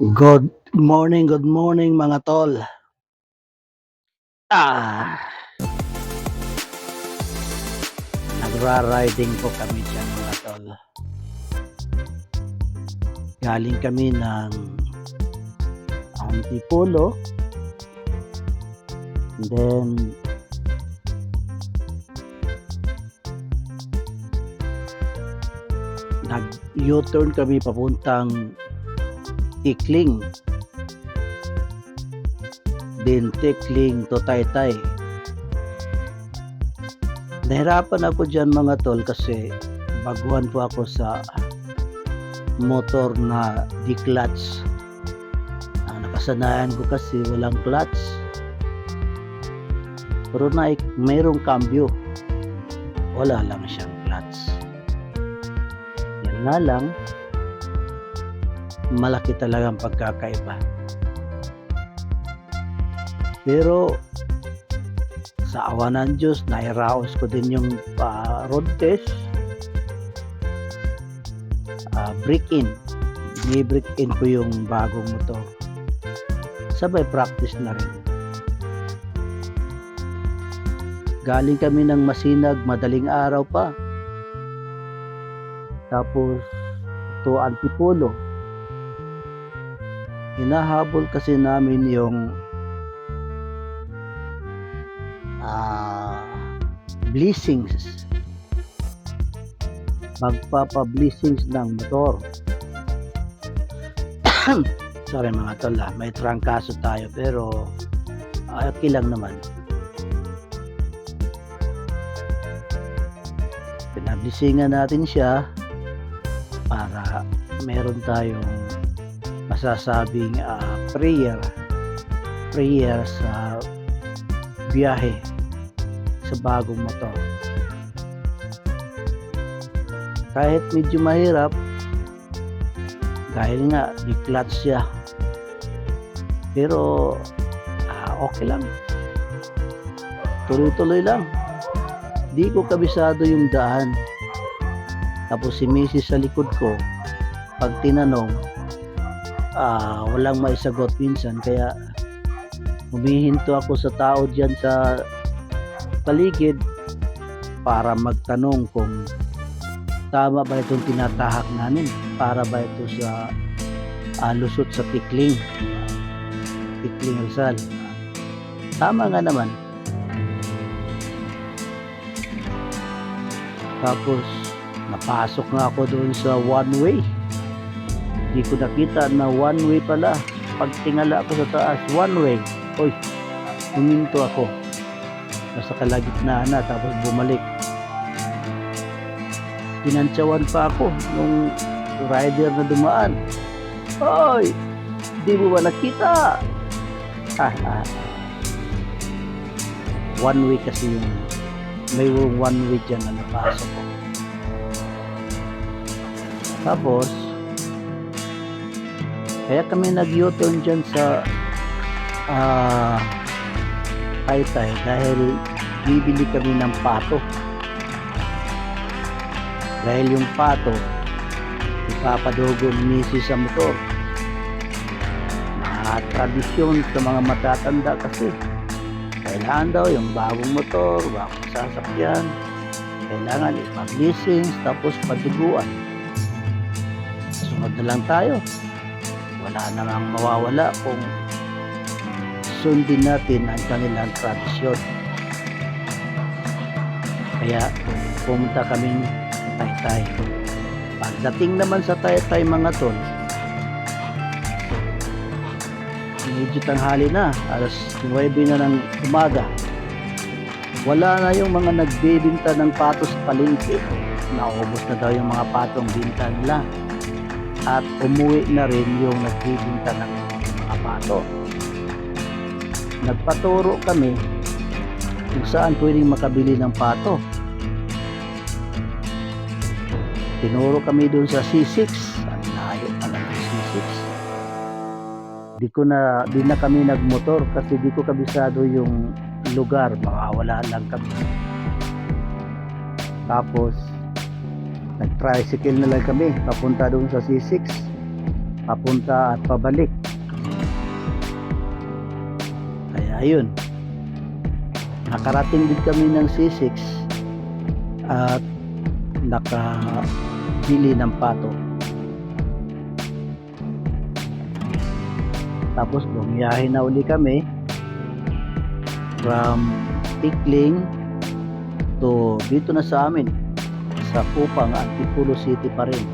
Good morning mga tol. Ah, Nagra-riding po kami diyan mga tol. Galing kami ng Antipolo, and then nag-U-turn kami papuntang Tikling. Then Tikling to Taytay. Nahirapan ako diyan mga tol kasi baguhan po ako sa motor na di-clutch. Ang nakasanayan ko kasi walang clutch. Pero mayroong cambio. Wala lang siyang clutch. Yan nga lang, malaki talagang pagkakaiba. Pero sa awa ng Diyos, nairaos ko din yung road test. Break-in. Ni-break-in ko yung bagong motor. Sabay practice na rin. Galing kami ng Masinag, madaling araw pa. Tapos to Antipolo. Hinahabol kasi namin yung blessings. Magpapa-blessings ng motor. Sorry mga tol, may trangkaso tayo pero okay lang naman. Pinablesingan natin siya para meron tayong masasabing prayer sa biyahe sa bagong motor. Kahit medyo mahirap dahil nga di-clutch siya, pero okay lang, tuloy-tuloy lang. Di ko kabisado yung daan. Tapos si Mrs. sa likod ko, pag tinanong, walang maisagot minsan, kaya humihinto ako sa tao dyan sa paligid para magtanong kung tama ba itong tinatahak namin, para ba ito sa lusot sa Tikling Rizal. Tama nga naman. Tapos napasok nga ako doon sa one way. Hindi ko nakita na one way pala. Pag tingala ako sa taas, one way. Oy, huminto ako. Nasa kalagitnaan na, tapos bumalik. Tinantsawan pa ako nung rider na dumaan. Oy, di mo ba nakita? One way kasi yung may one way dyan na napasok ko. Tapos kaya kami nag-U-turn dyan sa Taytay dahil bibili kami ng pato. Dahil yung pato ipapadugo ni Mrs. sa motor. Tradisyon sa mga matatanda kasi kailangan daw yung bagong motor, bagong sasakyan, kailangan ipag-leasing tapos paduguan. Sunod na lang tayo. Wala namang mawawala kung sundin natin ang kanilang tradisyon. Kaya pumunta kaming Taytay. Pagdating naman sa Taytay mga tol, medyo tanghali na, alas 9 na ng umaga. Wala na yung mga nagbebenta ng pato sa palengke. Naubos na daw yung mga patong binta nila. At umuwi na rin yung nagbebenta ng mga pato. Nagpaturo kami kung saan pwedeng makabili ng pato. Tinuro kami doon sa C6. Ang layo pala ng C6. Di na kami nagmotor kasi di ko kabisado yung lugar, mawawala lang kami. Tapos nag-tricycle na lang kami papunta doon sa C6. papunta at pabalik. Kaya ayun, nakarating din kami ng C6 at nakabili ng pato. Tapos bumiyahe na uli kami from Tikling to dito na sa amin sa Kupang, Antipolo City pa rin.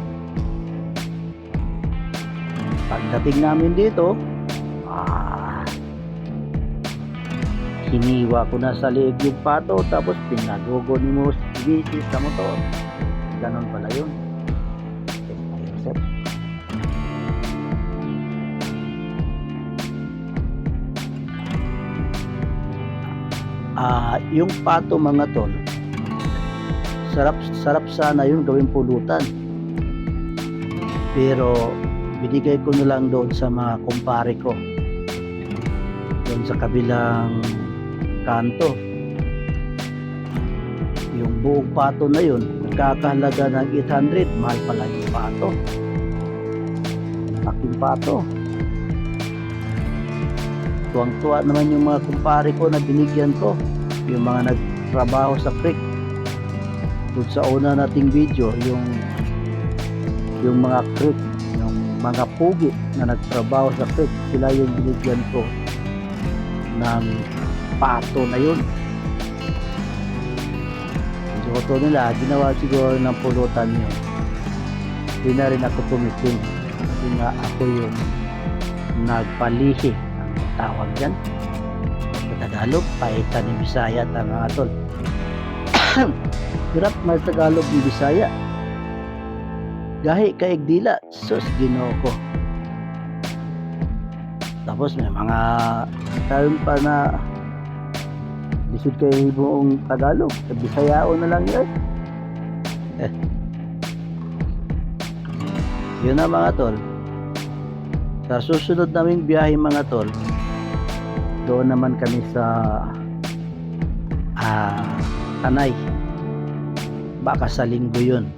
Pagdating namin dito, hiniwa ko na sa liig yung pato, tapos pinadugo ni mo si sa motor. Ganon pala yun. Yung pato mga tol, sarap sana yun gawing pulutan, pero binigay ko na lang doon sa mga kumpare ko doon sa kabilang kanto. Yung buong pato na yun nagkakahalaga ng 800. Mahal pala yung pato, aking pato. Tuwang-tuwa naman yung mga kumpare ko na binigyan ko, yung mga nagtrabaho sa creek. Doon sa una nating video, yung mga creek, yung mga pugi na nagtrabaho sa creek, sila yung binigyan ko ng pato na yun. Ito nila, ginawa siguro ng pulutan yun. Hindi na rin ako tumitin kasi nga ako yung nagpalihi, tawag dyan sa Tagalog, paitan ni Bisaya ta mga tol. Hirap may Tagalog ni Bisaya, gahi kaig dila, sus Ginoo ko. Tapos may mga taon pa na lisod kayo buong Tagalog, Bisayao na lang yun. Yun na mga tol. Sa susunod naming biyahe mga tol, doon naman kami sa Tanay. Baka sa linggo yun.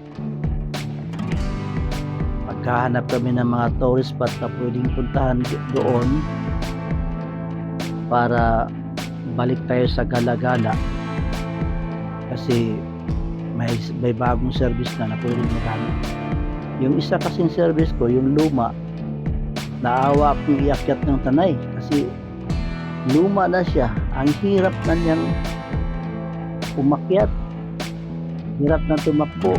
Maghahanap kami ng mga tourist spot na pwedeng puntahan doon para balik tayo sa Gala-Gala, kasi may bagong service na pwedeng magamit. Yung isa kasing service ko, yung luma, naawa akong iakyat ng Tanay kasi luma na siya. Ang hirap na niyang umakyat, hirap na tumakbo,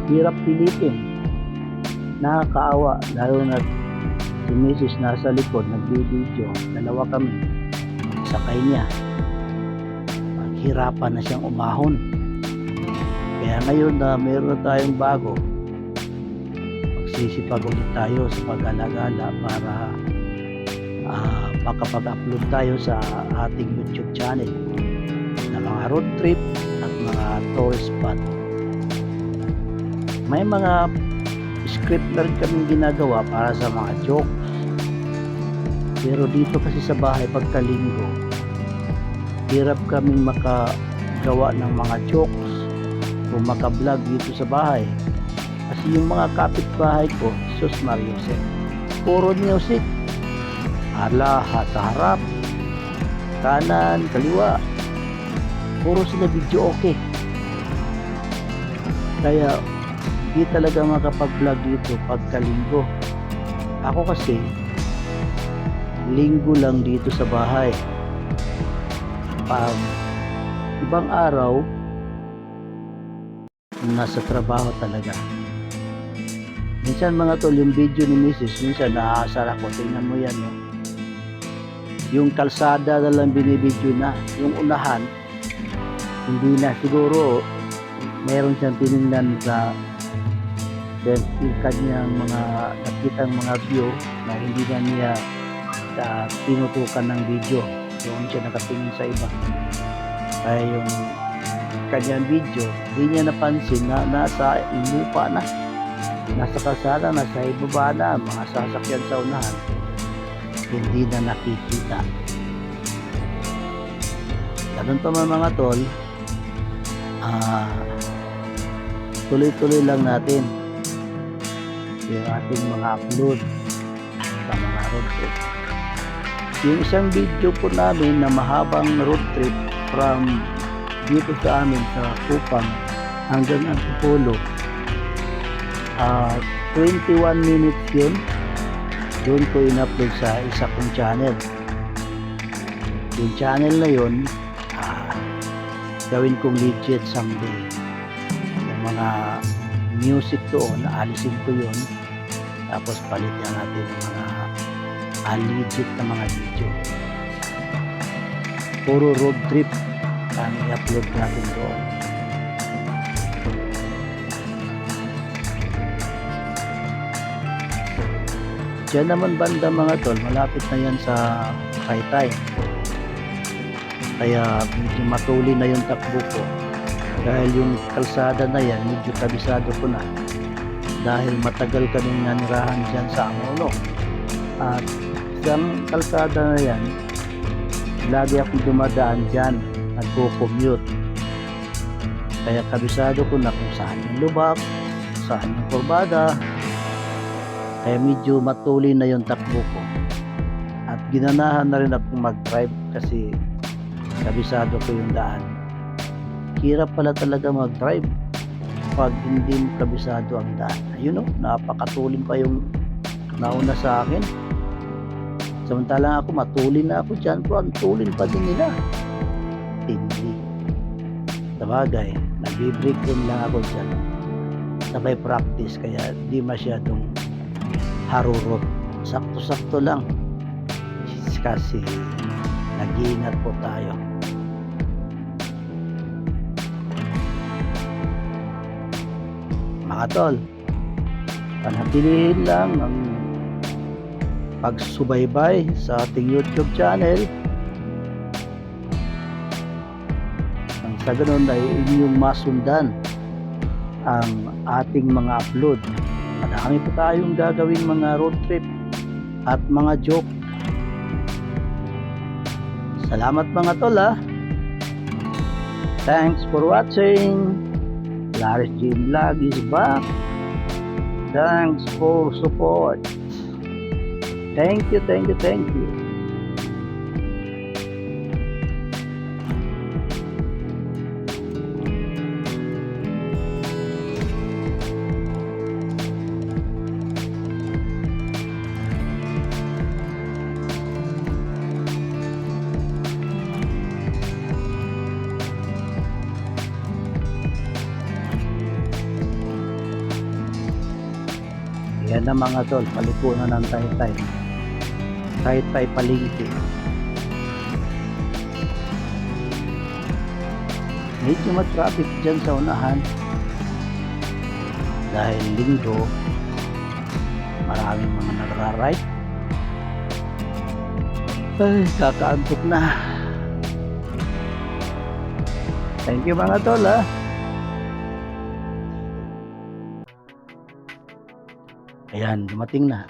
hirap pilitin, nakakaawa. Lalo na si Mrs. nasa likod nagbibideo, dalawa kami sakay niya, maghirapan na siyang umahon. Kaya ngayon na meron na tayong bago, magsisipag ulit tayo sa pag-alagala para makapag-upload tayo sa ating YouTube channel na mga road trip at mga tourist spot. May mga script na rin kaming ginagawa para sa mga jokes, pero dito kasi sa bahay pagkalinggo, hirap kaming makagawa ng mga jokes o maka-vlog dito sa bahay kasi yung mga kapitbahay ko, sus Mariusep, puro music. Lahat sa harap, kanan, kaliwa, puro sila video okay. Kaya di talaga makapag-vlog dito pagkalinggo. Ako kasi linggo lang dito sa bahay. Pag ibang araw nasa trabaho talaga. Minsan mga tol, yung video ni Mrs. minsan naaasar ako. Tingnan mo yan, no? Yung kalsada na lang binibidyo na, yung unahan hindi na. Siguro meron siyang tinignan sa yung kanyang mga nakitang mga view na hindi na niya tinutukan ng video, doon siya nakatingin sa iba. Kaya yung kanyang video hindi niya napansin na nasa lupa na, nasa kalsada, nasa ibaba na, mga sasakyan sa unahan hindi na nakikita. Ganun pa mga tol, tuloy-tuloy lang natin. yung ating mga upload sa mga road trip. Yung isang video po namin na mahabang road trip from dito sa amin sa Kupang hanggang Antipolo, 21 minutes yun. Doon ko in-upload sa isa kong channel. Yung channel na yun, gawin kong legit someday. Yung mga music doon, alisin ko yun. Tapos palitan natin yung mga legit na mga video. Puro road trip ang i-upload natin doon. Diyan naman banda mga tol, malapit na yan sa Taytay. Kaya medyo matuli na yung takbo ko. Dahil yung kalsada na yan, medyo kabisado ko na. Dahil matagal kaming nanirahan dyan sa Angono. At isang kalsada na yan, lagi akong dumadaan dyan, nagko-commute. Kaya kabisado ko na kung saan yung lubak, saan yung kurbada. Kaya medyo matuli na yung takbo ko. At ginanahan na rin akong mag-drive kasi kabisado ko yung daan. Hirap pala talaga mag-drive pag hindi mo kabisado ang daan. Ayun o, napakatulin pa yung nauna sa akin. Samantalang ako, matulin na ako dyan. Pero ang tulin pa din nila. Hindi. Sabagay, nag-break din lang ako dyan. Sabay practice, kaya di masyadong harurot. Sakto-sakto lang. Kasi nag-iingat po tayo. Mga tol, panatilihin lang ang pagsubaybay sa ating YouTube channel. Nang sa ganun ay inyong masundan ang ating mga upload. Marami po tayong gagawin mga road trip at mga joke. Salamat mga tol ha. Thanks for watching. Laris Jim Vlog is back. Thanks for support. Thank you, thank you, thank you. Yan na mga tol, palipunan ng Taytay. Taytay Palengke. Medyo matraffic dyan sa unahan. Dahil linggo, maraming mga nagra-ride. Ay, kakaantok na. Thank you mga tol ha. Ayan, dumating na.